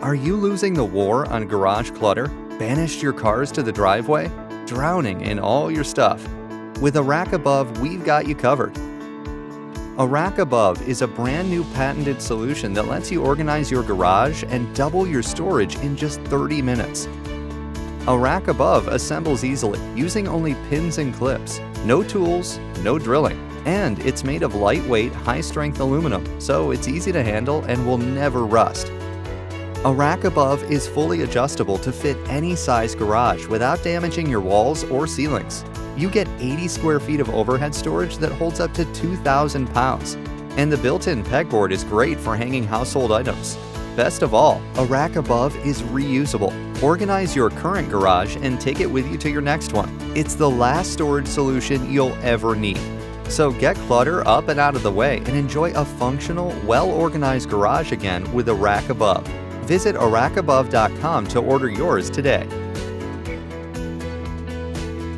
Are you losing the war on garage clutter? Banished your cars to the driveway? Drowning in all your stuff? With ARackAbove, we've got you covered. ARackAbove is a brand new patented solution that lets you organize your garage and double your storage in just 30 minutes. ARackAbove assembles easily using only pins and clips. No tools, no drilling. And it's made of lightweight, high-strength aluminum, so it's easy to handle and will never rust. ARackAbove is fully adjustable to fit any size garage without damaging your walls or ceilings. You get 80 square feet of overhead storage that holds up to 2,000 pounds. And the built-in pegboard is great for hanging household items. Best of all, ARackAbove is reusable. Organize your current garage and take it with you to your next one. It's the last storage solution you'll ever need. So get clutter up and out of the way and enjoy a functional, well-organized garage again with ARackAbove. Visit ARackAbove.com to order yours today.